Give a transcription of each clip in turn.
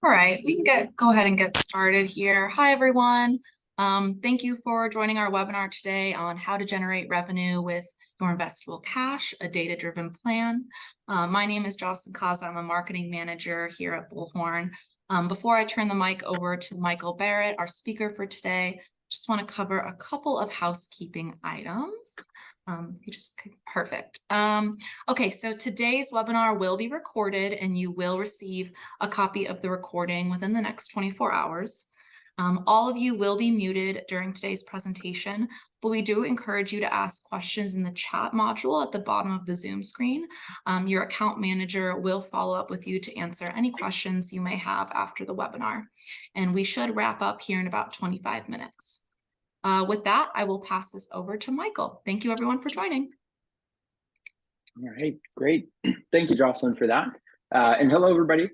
All right, we can go ahead and get started here. Hi, everyone. Thank you for joining our webinar today on how to generate revenue with your investable cash, a data-driven plan. My name is Jocelyn Kaza. I'm a marketing manager here at Bullhorn. Before I turn the mic over to Michael Barrett, our speaker for today, just want to cover a couple of housekeeping items. Perfect. Okay, so today's webinar will be recorded and you will receive a copy of the recording within the next 24 hours. All of you will be muted during today's presentation, but we do encourage you to ask questions in the chat module at the bottom of the Zoom screen. Your account manager will follow up with you to answer any questions you may have after the webinar. And we should wrap up here in about 25 minutes. With that, I will pass this over to Michael. Thank you everyone for joining. All right, great. Thank you, Jocelyn, for that. And hello, everybody.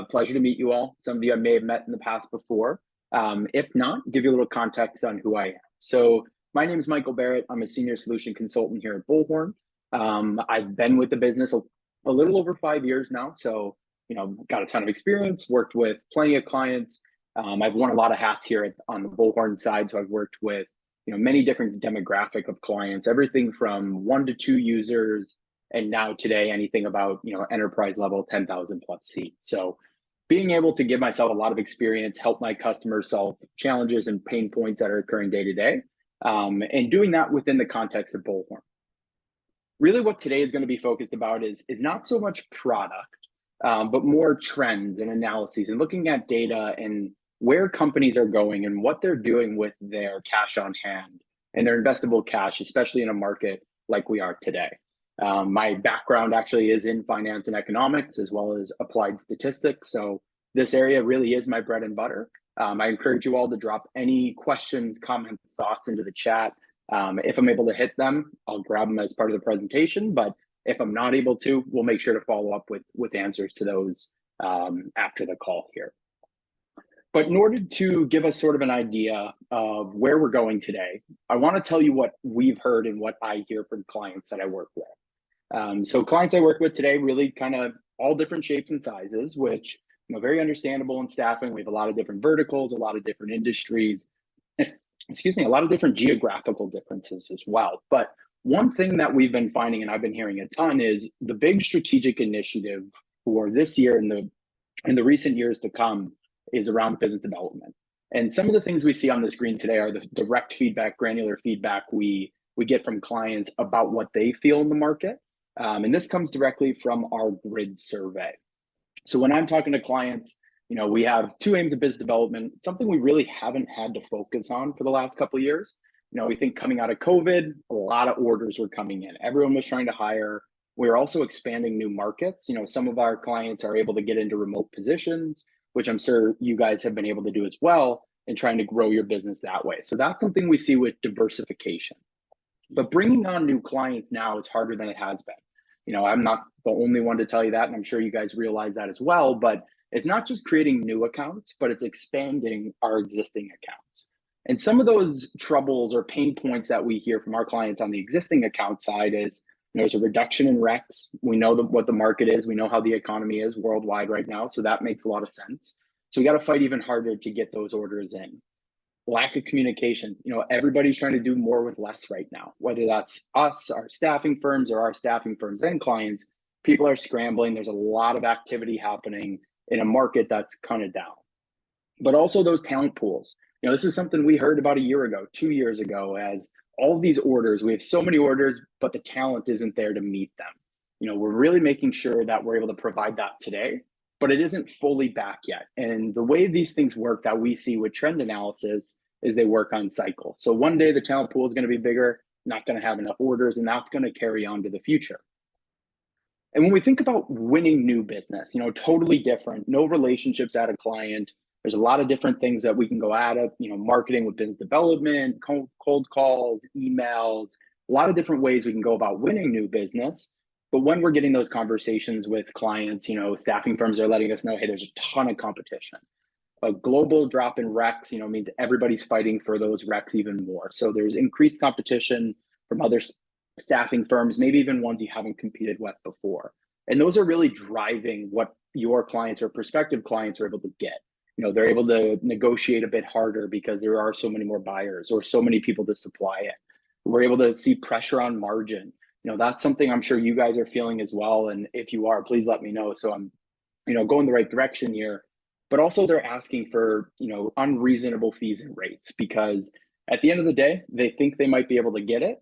Pleasure to meet you all. Some of you I may have met in the past before. If not, give you a little context on who I am. So my name is Michael Barrett. I'm a senior solution consultant here at Bullhorn. I've been with the business a little over 5 years now. So, got a ton of experience, worked with plenty of clients. I've worn a lot of hats here on the Bullhorn side. So I've worked with, many different demographic of clients, everything from 1 to 2 users, and now today, anything about, enterprise level 10,000 plus seats. So being able to give myself a lot of experience, help my customers solve challenges and pain points that are occurring day to day, and doing that within the context of Bullhorn. Really what today is going to be focused about is not so much product, but more trends and analyses and looking at data and where companies are going and what they're doing with their cash on hand and their investable cash, especially in a market like we are today. My background actually is in finance and economics as well as applied statistics. So this area really is my bread and butter. I encourage you all to drop any questions, comments, thoughts into the chat. If I'm able to hit them, I'll grab them as part of the presentation. But if I'm not able to, we'll make sure to follow up with answers to those after the call here. But in order to give us sort of an idea of where we're going today, I want to tell you what we've heard and what I hear from clients that I work with. So clients I work with today really kind of all different shapes and sizes, which very understandable in staffing. We have a lot of different verticals, a lot of different industries, excuse me, a lot of different geographical differences as well. But one thing that we've been finding, and I've been hearing a ton, is the big strategic initiative for this year and the recent years to come is around business development. And some of the things we see on the screen today are the direct feedback, granular feedback we get from clients about what they feel in the market. And this comes directly from our grid survey. So when I'm talking to clients, we have 2 aims of business development, something we really haven't had to focus on for the last couple of years. We think coming out of COVID, a lot of orders were coming in. Everyone was trying to hire. We're also expanding new markets. Some of our clients are able to get into remote positions, which I'm sure you guys have been able to do as well, and trying to grow your business that way. So that's something we see with diversification. But bringing on new clients now is harder than it has been. I'm not the only one to tell you that, and I'm sure you guys realize that as well, but it's not just creating new accounts, but it's expanding our existing accounts. And some of those troubles or pain points that we hear from our clients on the existing account side is, there's a reduction in recs. We know what the market is. We know how the economy is worldwide right now. So that makes a lot of sense. So we got to fight even harder to get those orders in. Lack of communication. Everybody's trying to do more with less right now, whether that's us, our staffing firms, or our staffing firms and clients. People are scrambling. There's a lot of activity happening in a market that's kind of down. But also those talent pools. This is something we heard about a year ago, 2 years ago, as all of these orders, we have so many orders, but the talent isn't there to meet them. We're really making sure that we're able to provide that today, but it isn't fully back yet. And the way these things work that we see with trend analysis is they work on cycles. So one day the talent pool is going to be bigger, not going to have enough orders, and that's going to carry on to the future. And when we think about winning new business, totally different, no relationships at a client. There's a lot of different things that we can go at it, marketing with business development, cold calls, emails, a lot of different ways we can go about winning new business. But when we're getting those conversations with clients, staffing firms are letting us know, hey, there's a ton of competition. A global drop in recs, means everybody's fighting for those recs even more. So there's increased competition from other staffing firms, maybe even ones you haven't competed with before. And those are really driving what your clients or prospective clients are able to get. They're able to negotiate a bit harder because there are so many more buyers or so many people to supply it. We're able to see pressure on margin. That's something I'm sure you guys are feeling as well. And if you are, please let me know. So I'm, going the right direction here. But also they're asking for, unreasonable fees and rates, because at the end of the day, they think they might be able to get it.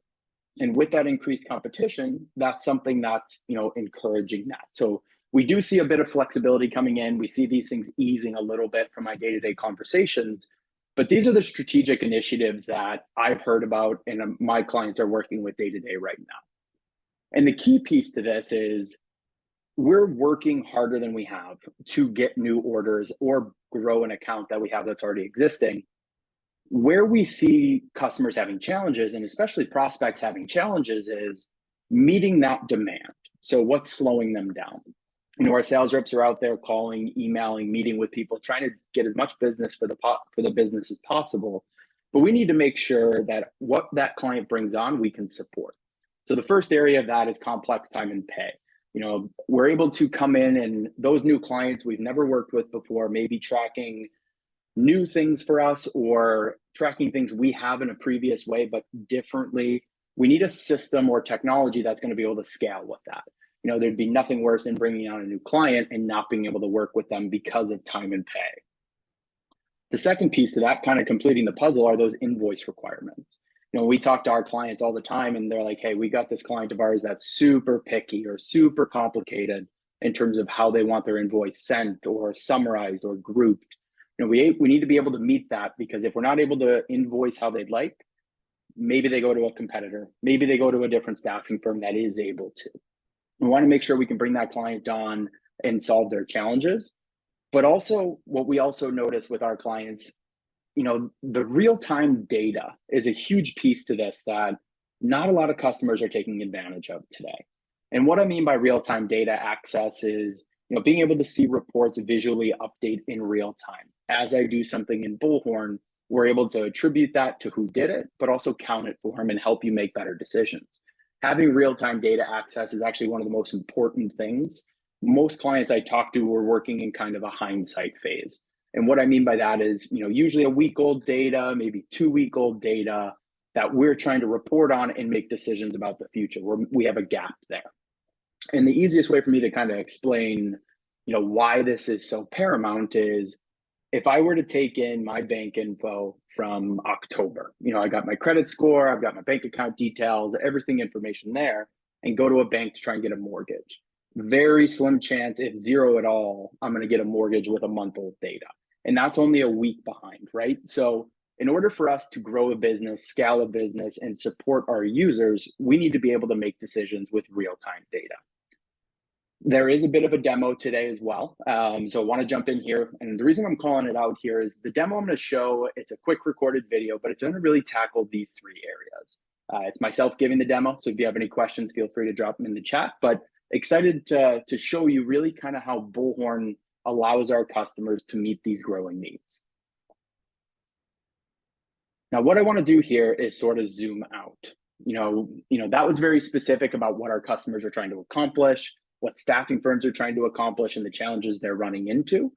And with that increased competition, that's something that's, encouraging that. So we do see a bit of flexibility coming in. We see these things easing a little bit from my day-to-day conversations. But these are the strategic initiatives that I've heard about and my clients are working with day-to-day right now. And the key piece to this is we're working harder than we have to get new orders or grow an account that we have that's already existing. Where we see customers having challenges, and especially prospects having challenges, is meeting that demand. So what's slowing them down? Our sales reps are out there calling, emailing, meeting with people, trying to get as much business for the business as possible. But we need to make sure that what that client brings on, we can support. So the first area of that is complex time and pay. We're able to come in, and those new clients we've never worked with before, maybe tracking new things for us or tracking things we have in a previous way, but differently. We need a system or technology that's going to be able to scale with that. There'd be nothing worse than bringing on a new client and not being able to work with them because of time and pay. The second piece to that, kind of completing the puzzle, are those invoice requirements. We talk to our clients all the time and they're like, hey, we got this client of ours that's super picky or super complicated in terms of how they want their invoice sent or summarized or grouped. We need to be able to meet that, because if we're not able to invoice how they'd like, maybe they go to a competitor, maybe they go to a different staffing firm that is able to. We want to make sure we can bring that client on and solve their challenges. But also, what we also notice with our clients, the real-time data is a huge piece to this that not a lot of customers are taking advantage of today. And what I mean by real-time data access is, being able to see reports visually update in real time. As I do something in Bullhorn, we're able to attribute that to who did it, but also count it for them and help you make better decisions. Having real-time data access is actually one of the most important things. Most clients I talk to are working in kind of a hindsight phase. And what I mean by that is, usually a week-old data, maybe 2-week-old data that we're trying to report on and make decisions about the future, where we have a gap there. And the easiest way for me to kind of explain, why this is so paramount is, if I were to take in my bank info from October, I got my credit score, I've got my bank account details, everything information there, and go to a bank to try and get a mortgage. Very slim chance, if zero at all, I'm going to get a mortgage with a month-old data. And that's only a week behind, right? So in order for us to grow a business, scale a business, and support our users, we need to be able to make decisions with real-time data. There is a bit of a demo today as well. So I want to jump in here. And the reason I'm calling it out here is the demo I'm going to show, it's a quick recorded video, but it's going to really tackle these 3 areas. It's myself giving the demo. So if you have any questions, feel free to drop them in the chat. But excited to show you really kind of how Bullhorn allows our customers to meet these growing needs. Now, what I want to do here is sort of zoom out. That was very specific about what our customers are trying to accomplish, what staffing firms are trying to accomplish, and the challenges they're running into.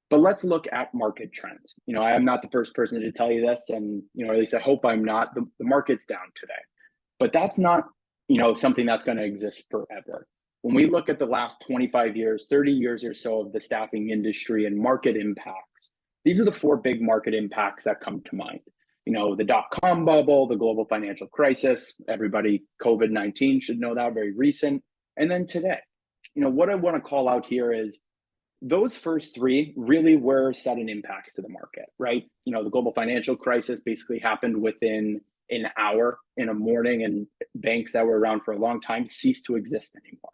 But let's look at market trends. I am not the first person to tell you this, and at least I hope I'm not. The market's down today, but that's not something that's going to exist forever. When we look at the last 25 years, 30 years or so of the staffing industry and market impacts, these are the 4 big market impacts that come to mind. The dot-com bubble, the global financial crisis, everybody, COVID-19 should know that, very recent, and then today. What I want to call out here is those first 3 really were sudden impacts to the market, right? The global financial crisis basically happened within an hour in a morning, and banks that were around for a long time ceased to exist anymore.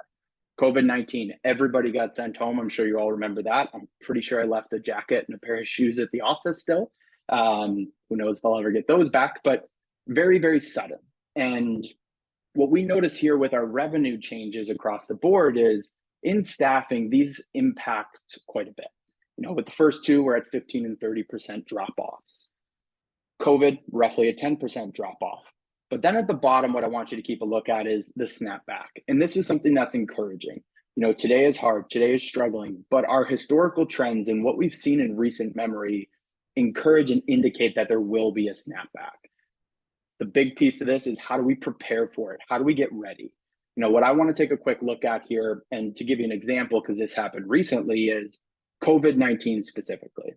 COVID-19, everybody got sent home. I'm sure you all remember that. I'm pretty sure I left a jacket and a pair of shoes at the office still. Who knows if I'll ever get those back, but very, very sudden. And what we notice here with our revenue changes across the board is in staffing, these impact quite a bit. With the first 2, we're at 15 and 30% drop-offs. COVID, roughly a 10% drop-off. But then at the bottom, what I want you to keep a look at is the snapback. And this is something that's encouraging. Today is hard, today is struggling, but our historical trends and what we've seen in recent memory encourage and indicate that there will be a snapback. The big piece of this is, how do we prepare for it? How do we get ready? What I want to take a quick look at here, and to give you an example, because this happened recently, is COVID-19 specifically.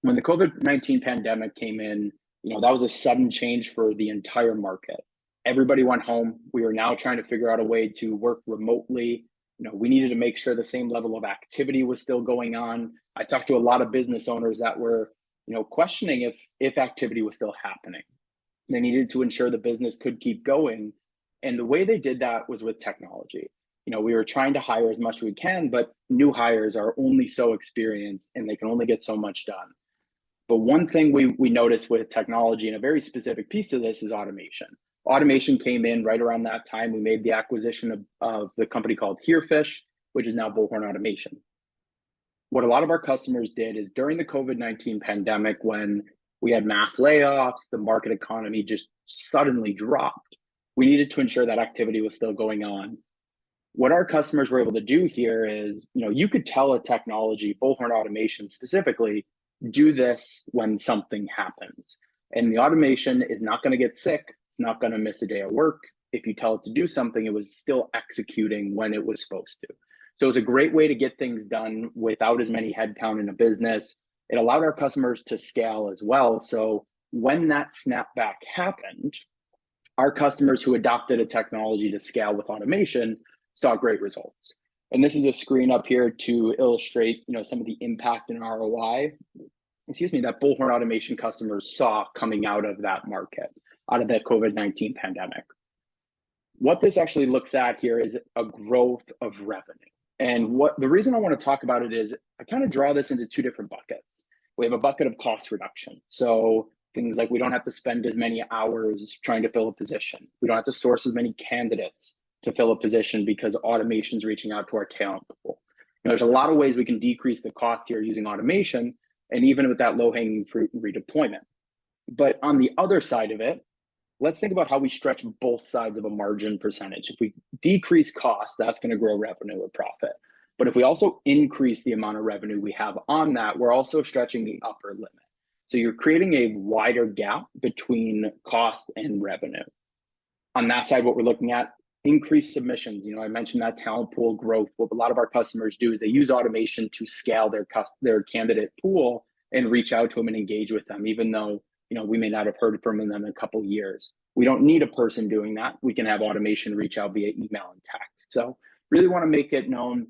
When the COVID-19 pandemic came in, that was a sudden change for the entire market. Everybody went home. We were now trying to figure out a way to work remotely. We needed to make sure the same level of activity was still going on. I talked to a lot of business owners that were, questioning if activity was still happening. They needed to ensure the business could keep going. And the way they did that was with technology. We were trying to hire as much as we can, but new hires are only so experienced and they can only get so much done. But one thing we noticed with technology, and a very specific piece of this, is automation. Automation came in right around that time. We made the acquisition of the company called Herefish, which is now Bullhorn Automation. What a lot of our customers did is, during the COVID-19 pandemic, when we had mass layoffs, the market economy just suddenly dropped, we needed to ensure that activity was still going on. What our customers were able to do here is, you could tell a technology, Bullhorn Automation specifically, do this when something happens. And the automation is not going to get sick. It's not going to miss a day of work. If you tell it to do something, it was still executing when it was supposed to. So it's a great way to get things done without as many headcount in a business. It allowed our customers to scale as well. So when that snapback happened, our customers who adopted a technology to scale with automation saw great results. And this is a screen up here to illustrate, some of the impact and ROI, that Bullhorn Automation customers saw coming out of that market, out of that COVID-19 pandemic. What this actually looks at here is a growth of revenue. And the reason I want to talk about it is, I kind of draw this into two different buckets. We have a bucket of cost reduction. So things like, we don't have to spend as many hours trying to fill a position. We don't have to source as many candidates to fill a position because automation's reaching out to our talent pool. There's a lot of ways we can decrease the cost here using automation, and even with that low-hanging fruit redeployment. But on the other side of it, let's think about how we stretch both sides of a margin percentage. If we decrease costs, that's going to grow revenue or profit. But if we also increase the amount of revenue we have on that, we're also stretching the upper limit. So you're creating a wider gap between cost and revenue. On that side, what we're looking at, increased submissions. I mentioned that talent pool growth. What a lot of our customers do is they use automation to scale their candidate pool and reach out to them and engage with them, even though we may not have heard from them in a couple of years. We don't need a person doing that. We can have automation reach out via email and text. So really want to make it known,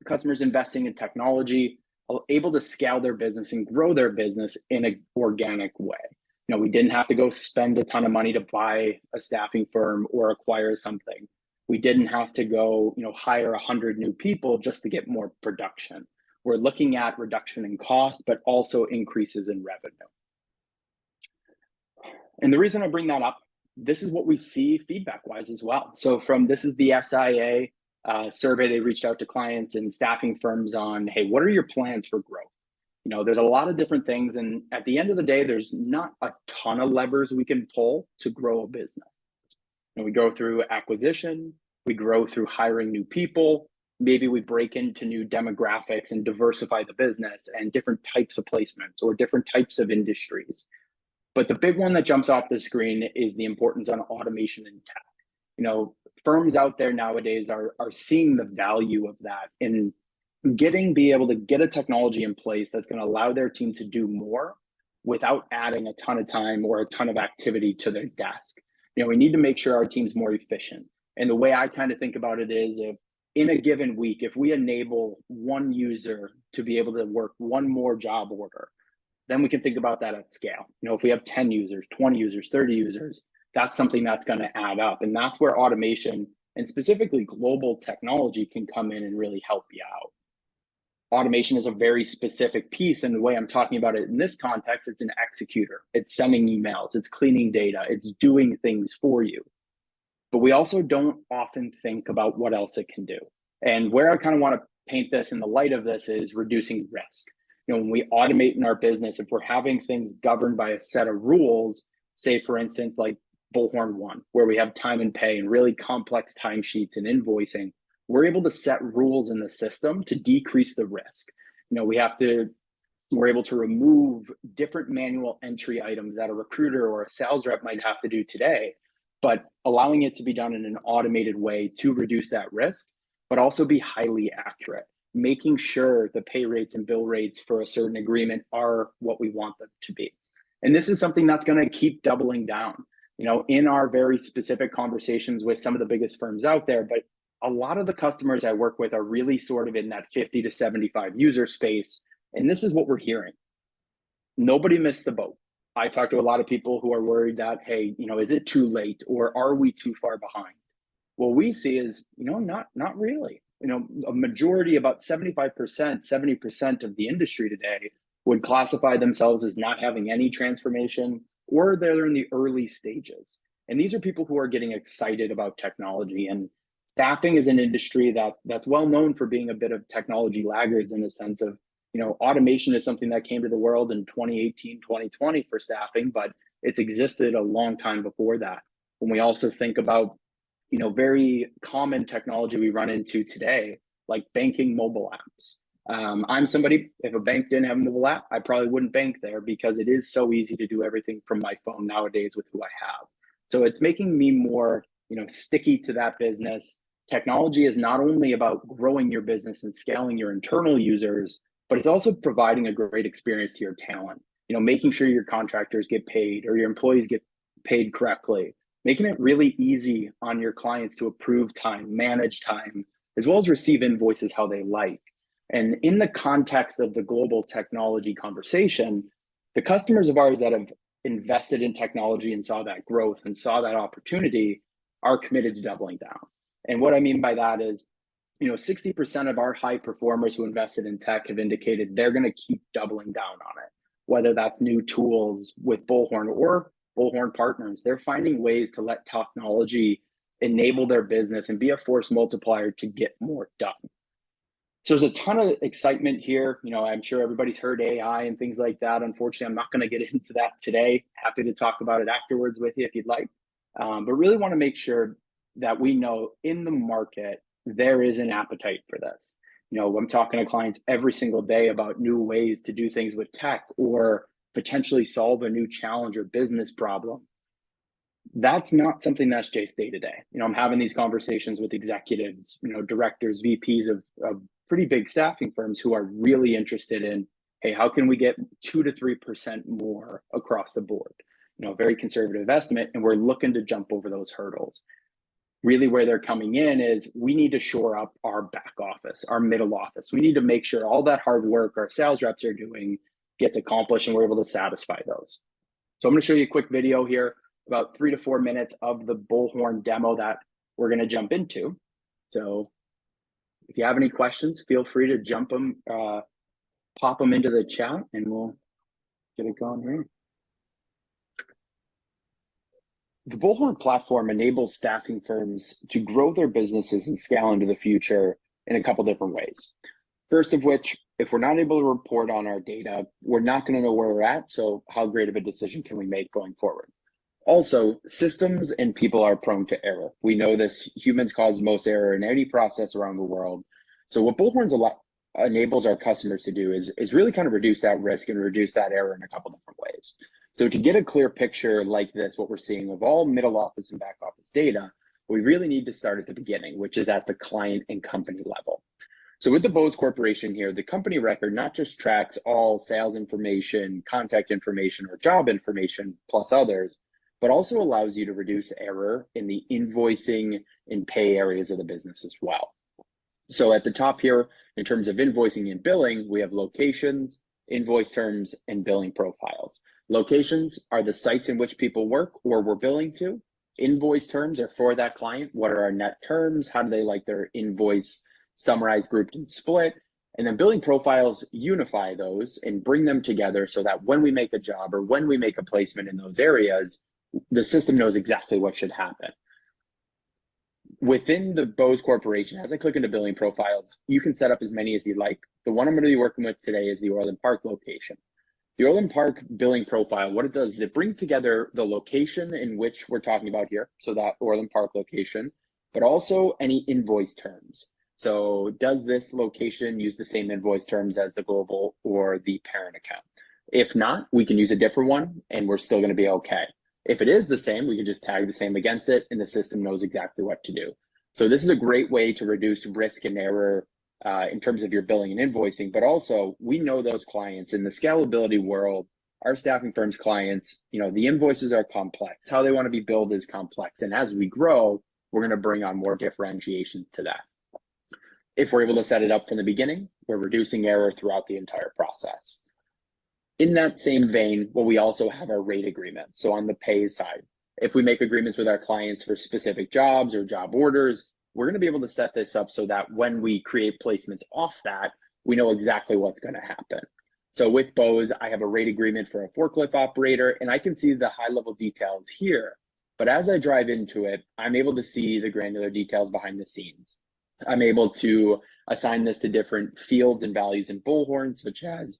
customers investing in technology are able to scale their business and grow their business in an organic way. We didn't have to go spend a ton of money to buy a staffing firm or acquire something. We didn't have to go, hire 100 new people just to get more production. We're looking at reduction in cost, but also increases in revenue. And the reason I bring that up, this is what we see feedback-wise as well. So this is the SIA survey. They reached out to clients and staffing firms on, hey, what are your plans for growth? There's a lot of different things. And at the end of the day, there's not a ton of levers we can pull to grow a business. We go through acquisition, we grow through hiring new people, maybe we break into new demographics and diversify the business and different types of placements or different types of industries. But the big one that jumps off the screen is the importance on automation and tech. Firms out there nowadays are seeing the value of that in be able to get a technology in place that's going to allow their team to do more without adding a ton of time or a ton of activity to their desk. We need to make sure our team's more efficient. And the way I kind of think about it is, if in a given week, if we enable one user to be able to work one more job order, then we can think about that at scale. If we have 10 users, 20 users, 30 users, that's something that's going to add up. And that's where automation and specifically global technology can come in and really help you out. Automation is a very specific piece. And the way I'm talking about it in this context, it's an executor. It's sending emails, it's cleaning data, it's doing things for you. But we also don't often think about what else it can do. And where I kind of want to paint this in the light of this is reducing risk. When we automate in our business, if we're having things governed by a set of rules, say, for instance, like Bullhorn One, where we have time and pay and really complex timesheets and invoicing, we're able to set rules in the system to decrease the risk. We're able to remove different manual entry items that a recruiter or a sales rep might have to do today, but allowing it to be done in an automated way to reduce that risk, but also be highly accurate, making sure the pay rates and bill rates for a certain agreement are what we want them to be. And this is something that's going to keep doubling down, in our very specific conversations with some of the biggest firms out there. But a lot of the customers I work with are really sort of in that 50 to 75 user space. And this is what we're hearing. Nobody missed the boat. I talk to a lot of people who are worried that, hey, is it too late or are we too far behind? What we see is, not really. A majority, about 75%, 70% of the industry today would classify themselves as not having any transformation, or they're in the early stages. And these are people who are getting excited about technology. And staffing is an industry that's well known for being a bit of technology laggards, in the sense of, automation is something that came to the world in 2018, 2020 for staffing, but it's existed a long time before that. When we also think about, very common technology we run into today, like banking mobile apps. I'm somebody, if a bank didn't have a mobile app, I probably wouldn't bank there, because it is so easy to do everything from my phone nowadays with who I have. So it's making me more, sticky to that business. Technology is not only about growing your business and scaling your internal users, but it's also providing a great experience to your talent. Making sure your contractors get paid or your employees get paid correctly, making it really easy on your clients to approve time, manage time, as well as receive invoices how they like. And in the context of the global technology conversation, the customers of ours that have invested in technology and saw that growth and saw that opportunity are committed to doubling down. And what I mean by that is, 60% of our high performers who invested in tech have indicated they're going to keep doubling down on it, whether that's new tools with Bullhorn or Bullhorn partners. They're finding ways to let technology enable their business and be a force multiplier to get more done. So there's a ton of excitement here. I'm sure everybody's heard AI and things like that. Unfortunately, I'm not going to get into that today. Happy to talk about it afterwards with you if you'd like. But really want to make sure that we know in the market, there is an appetite for this. I'm talking to clients every single day about new ways to do things with tech or potentially solve a new challenge or business problem. That's not something that's just day to day. I'm having these conversations with executives, directors, VPs of pretty big staffing firms who are really interested in, hey, how can we get 2 to 3% more across the board? Very conservative estimate, and we're looking to jump over those hurdles. Really where they're coming in is, we need to shore up our back office, our middle office. We need to make sure all that hard work our sales reps are doing gets accomplished and we're able to satisfy those. So I'm going to show you a quick video here, about 3 to 4 minutes of the Bullhorn demo that we're going to jump into. So if you have any questions, feel free to pop them into the chat and we'll get it going here. The Bullhorn platform enables staffing firms to grow their businesses and scale into the future in a couple different ways. First of which, if we're not able to report on our data, we're not going to know where we're at. So how great of a decision can we make going forward? Also, systems and people are prone to error. We know this, humans cause most error in any process around the world. So what Bullhorn's enables our customers to do is really kind of reduce that risk and reduce that error in a couple different ways. So to get a clear picture like this, what we're seeing of all middle office and back office data, we really need to start at the beginning, which is at the client and company level. So with the Bose Corporation here, the company record not just tracks all sales information, contact information, or job information, plus others, but also allows you to reduce error in the invoicing and pay areas of the business as well. So at the top here, in terms of invoicing and billing, we have locations, invoice terms, and billing profiles. Locations are the sites in which people work or we're billing to. Invoice terms are for that client. What are our net terms? How do they like their invoice summarized, grouped, and split? And then billing profiles unify those and bring them together so that when we make a job or when we make a placement in those areas, the system knows exactly what should happen. Within the Bose Corporation, as I click into billing profiles, you can set up as many as you like. The one I'm going to be working with today is the Orland Park location. The Orland Park billing profile, what it does is it brings together the location in which we're talking about here, so that Orland Park location, but also any invoice terms. So does this location use the same invoice terms as the global or the parent account? If not, we can use a different one and we're still going to be okay. If it is the same, we can just tag the same against it and the system knows exactly what to do. So this is a great way to reduce risk and error in terms of your billing and invoicing, but also we know those clients in the scalability world, our staffing firms clients, the invoices are complex. How they want to be billed is complex. And as we grow, we're going to bring on more differentiations to that. If we're able to set it up from the beginning, we're reducing error throughout the entire process. In that same vein, we also have our rate agreements. So on the pay side, if we make agreements with our clients for specific jobs or job orders, we're going to be able to set this up so that when we create placements off that, we know exactly what's going to happen. So with Bose, I have a rate agreement for a forklift operator, and I can see the high-level details here. But as I drive into it, I'm able to see the granular details behind the scenes. I'm able to assign this to different fields and values in Bullhorn, such as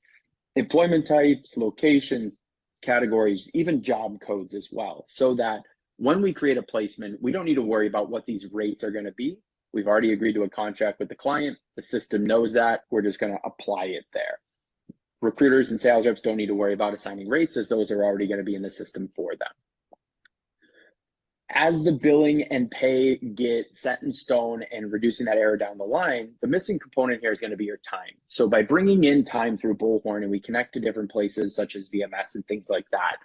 employment types, locations, categories, even job codes as well, so that when we create a placement, we don't need to worry about what these rates are going to be. We've already agreed to a contract with the client. The system knows that. We're just going to apply it there. Recruiters and sales reps don't need to worry about assigning rates, as those are already going to be in the system for them. As the billing and pay get set in stone and reducing that error down the line, the missing component here is going to be your time. So by bringing in time through Bullhorn, and we connect to different places such as VMS and things like that,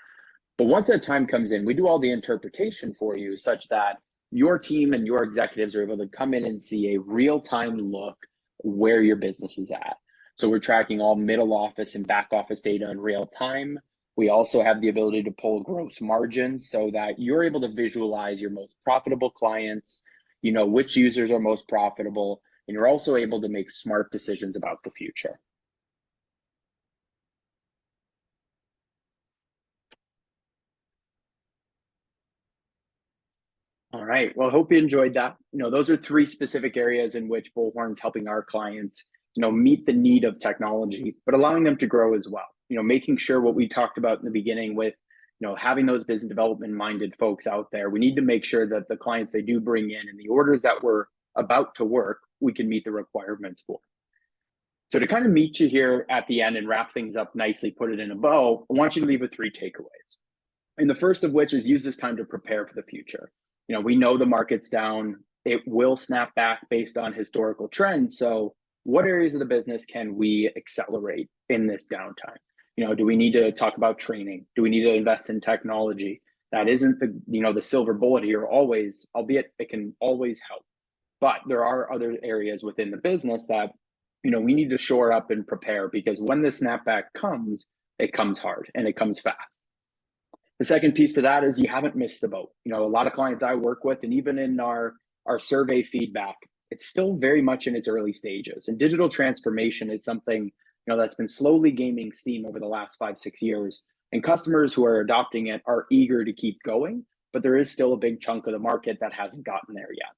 but once that time comes in, we do all the interpretation for you such that your team and your executives are able to come in and see a real-time look where your business is at. So we're tracking all middle office and back office data in real time. We also have the ability to pull gross margins so that you're able to visualize your most profitable clients, which users are most profitable, and you're also able to make smart decisions about the future. All right, well, I hope you enjoyed that. Those are three specific areas in which Bullhorn's helping our clients, meet the need of technology, but allowing them to grow as well. Making sure what we talked about in the beginning with, having those business development minded folks out there, we need to make sure that the clients they do bring in and the orders that we're about to work, we can meet the requirements for. So to kind of meet you here at the end and wrap things up nicely, put it in a bow, I want you to leave with three takeaways. And the first of which is use this time to prepare for the future. We know the market's down. It will snap back based on historical trends. So what areas of the business can we accelerate in this downtime? Do we need to talk about training? Do we need to invest in technology? That isn't the silver bullet here always, albeit it can always help. But there are other areas within the business that, we need to shore up and prepare, because when the snapback comes, it comes hard and it comes fast. The second piece to that is you haven't missed the boat. A lot of clients I work with, and even in our survey feedback, it's still very much in its early stages. And digital transformation is something, that's been slowly gaining steam over the last 5-6 years. And customers who are adopting it are eager to keep going, but there is still a big chunk of the market that hasn't gotten there yet.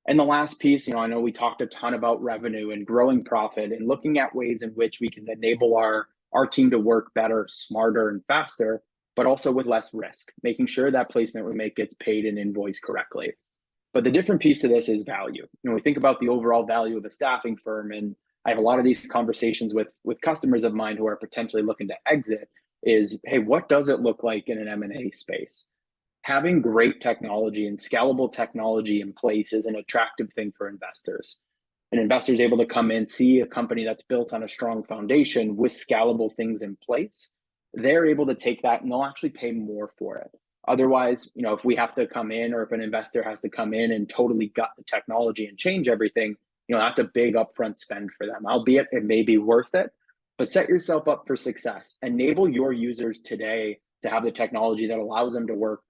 And the last piece, I know we talked a ton about revenue and growing profit and looking at ways in which we can enable our team to work better, smarter, and faster, but also with less risk, making sure that placement we make gets paid and invoiced correctly. But the different piece of this is value. We think about the overall value of a staffing firm, and I have a lot of these conversations with customers of mine who are potentially looking to exit is, hey, what does it look like in an M&A space? Having great technology and scalable technology in place is an attractive thing for investors. An investor is able to come in, see a company that's built on a strong foundation with scalable things in place. They're able to take that and they'll actually pay more for it. Otherwise, if we have to come in, or if an investor has to come in and totally gut the technology and change everything, that's a big upfront spend for them. Albeit it may be worth it, but set yourself up for success. Enable your users today to have the technology that allows them to work,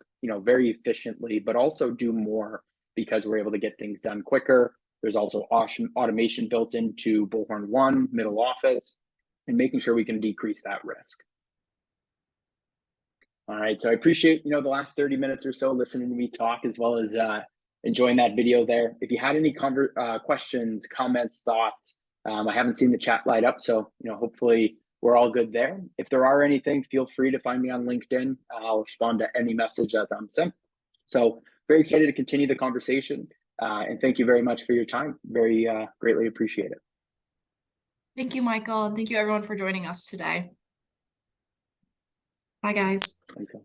very efficiently, but also do more, because we're able to get things done quicker. There's also automation built into Bullhorn One, middle office, and making sure we can decrease that risk. All right, so I appreciate, the last 30 minutes or so listening to me talk, as well as enjoying that video there. If you had any questions, comments, thoughts, I haven't seen the chat light up, so hopefully we're all good there. If there are anything, feel free to find me on LinkedIn. I'll respond to any message that I'm sent. So very excited to continue the conversation. And thank you very much for your time. Very greatly appreciate it. Thank you, Michael, and thank you everyone for joining us today. Bye, guys. Okay.